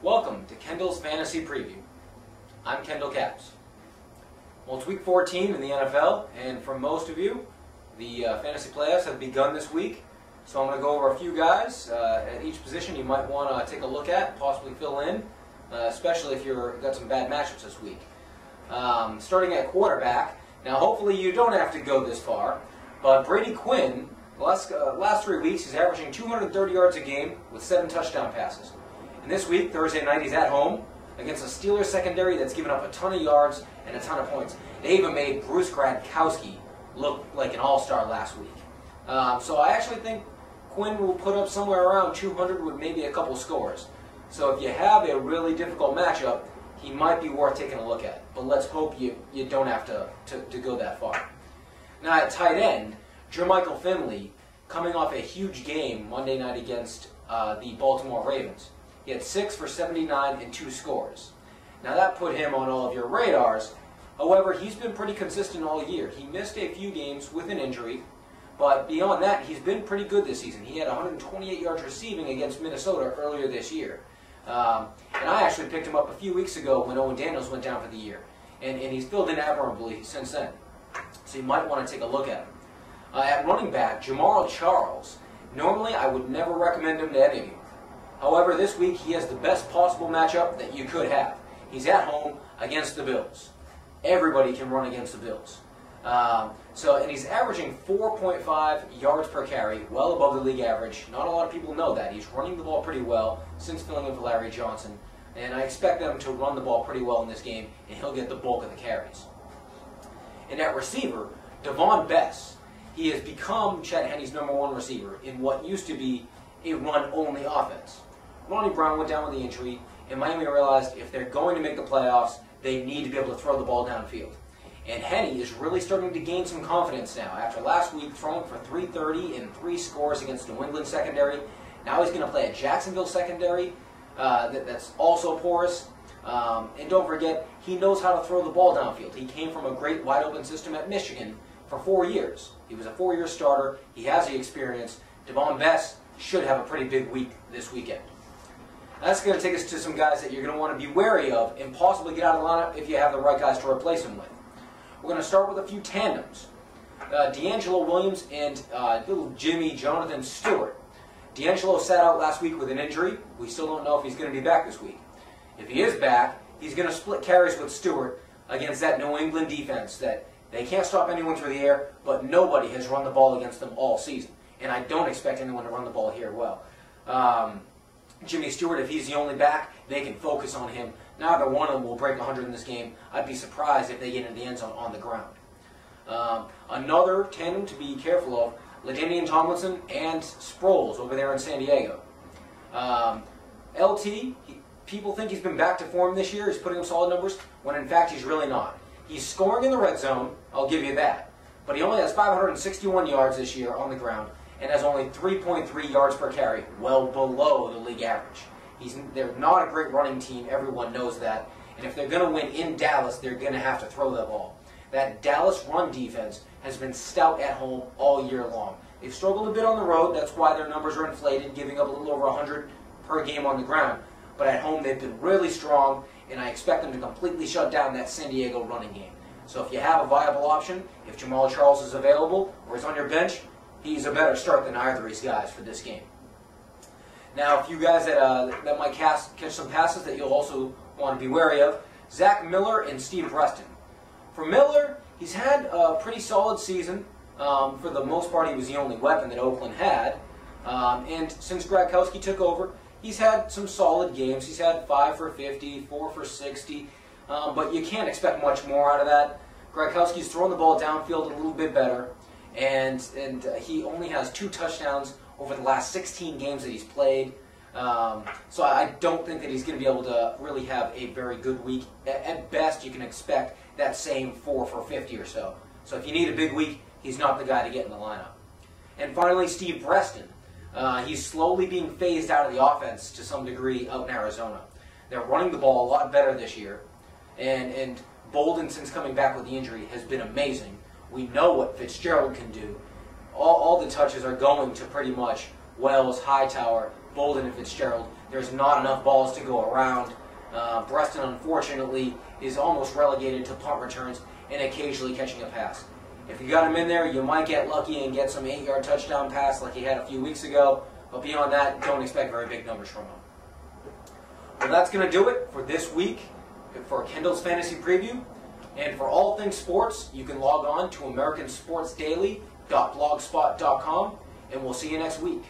Welcome to Kendall's Fantasy Preview. I'm Kendall Caps. Well, it's week 14 in the NFL, and for most of you, the fantasy playoffs have begun this week. So I'm going to go over a few guys at each position you might want to take a look at, possibly fill in, especially if you've got some bad matchups this week. Starting at quarterback, now hopefully you don't have to go this far, but Brady Quinn, the last 3 weeks, he's averaging 230 yards a game with 7 touchdown passes. And this week, Thursday night, he's at home against a Steelers secondary that's given up a ton of yards and a ton of points. They even made Bruce Gradkowski look like an all-star last week. So I actually think Quinn will put up somewhere around 200 with maybe a couple scores. So if you have a really difficult matchup, he might be worth taking a look at. But let's hope you don't have to go that far. Now at tight end, Jermichael Finley, coming off a huge game Monday night against the Baltimore Ravens. He had 6 for 79 and 2 scores. Now that put him on all of your radars. However, he's been pretty consistent all year. He missed a few games with an injury, but beyond that, he's been pretty good this season. He had 128 yards receiving against Minnesota earlier this year. And I actually picked him up a few weeks ago when Owen Daniels went down for the year. And he's filled in admirably since then. So you might want to take a look at him. At running back, Jamaal Charles. Normally, I would never recommend him to any of you. However, this week he has the best possible matchup that you could have. He's at home against the Bills. Everybody can run against the Bills. And he's averaging 4.5 yards per carry, well above the league average. Not a lot of people know that. He's running the ball pretty well since filling in for Larry Johnson. And I expect them to run the ball pretty well in this game, and he'll get the bulk of the carries. And at receiver, Devon Bess. He has become Chet Henne's #1 receiver in what used to be a run-only offense. Ronnie Brown went down with the injury, and Miami realized if they're going to make the playoffs, they need to be able to throw the ball downfield. And Henne is really starting to gain some confidence now. After last week throwing for 330 and 3 scores against New England secondary, now he's going to play a Jacksonville secondary that's also porous. And don't forget, he knows how to throw the ball downfield. He came from a great wide-open system at Michigan for 4 years. He was a 4-year starter. He has the experience. Devon Bess should have a pretty big week this weekend. That's going to take us to some guys that you're going to want to be wary of and possibly get out of the lineup if you have the right guys to replace him with. We're going to start with a few tandems. D'Angelo Williams and little Jimmy Jonathan Stewart. D'Angelo sat out last week with an injury. We still don't know if he's going to be back this week. If he is back, he's going to split carries with Stewart against that New England defense that they can't stop anyone through the air, but nobody has run the ball against them all season. And I don't expect anyone to run the ball here well. Jimmy Stewart, if he's the only back, they can focus on him. Neither one of them will break 100 in this game. I'd be surprised if they get into the end zone on the ground. Another tandem to be careful of, LaDainian Tomlinson and Sproles over there in San Diego. LT, people think he's been back to form this year. He's putting up solid numbers, when in fact he's really not. He's scoring in the red zone, I'll give you that. But he only has 561 yards this year on the ground and has only 3.3 yards per carry, well below the league average. They're not a great running team, everyone knows that. And if they're going to win in Dallas, they're going to have to throw the ball. That Dallas run defense has been stout at home all year long. They've struggled a bit on the road, that's why their numbers are inflated, giving up a little over 100 per game on the ground. But at home, they've been really strong, and I expect them to completely shut down that San Diego running game. So if you have a viable option, if Jamaal Charles is available or is on your bench, he's a better start than either of these guys for this game. Now, a few guys that might catch some passes that you'll also want to be wary of, Zach Miller and Steve Preston. For Miller, he's had a pretty solid season. For the most part, he was the only weapon that Oakland had. And since Gradkowski took over, he's had some solid games. He's had 5 for 50, 4 for 60. But you can't expect much more out of that. Gradkowski's throwing the ball downfield a little bit better. And he only has 2 touchdowns over the last 16 games that he's played. So I don't think that he's going to be able to really have a very good week. At best, you can expect that same 4 for 50 or so. So if you need a big week, he's not the guy to get in the lineup. And finally, Steve Preston. He's slowly being phased out of the offense to some degree out in Arizona. They're running the ball a lot better this year. And Bolden, since coming back with the injury, has been amazing. We know what Fitzgerald can do. All the touches are going to pretty much Wells, Hightower, Bolden, and Fitzgerald. there's not enough balls to go around. Preston, unfortunately, is almost relegated to punt returns and occasionally catching a pass. If you got him in there, you might get lucky and get some 8-yard touchdown pass like he had a few weeks ago. But beyond that, don't expect very big numbers from him. Well, that's going to do it for this week for Kendall's Fantasy Preview. And for all things sports, you can log on to AmericanSportsDaily.blogspot.com, and we'll see you next week.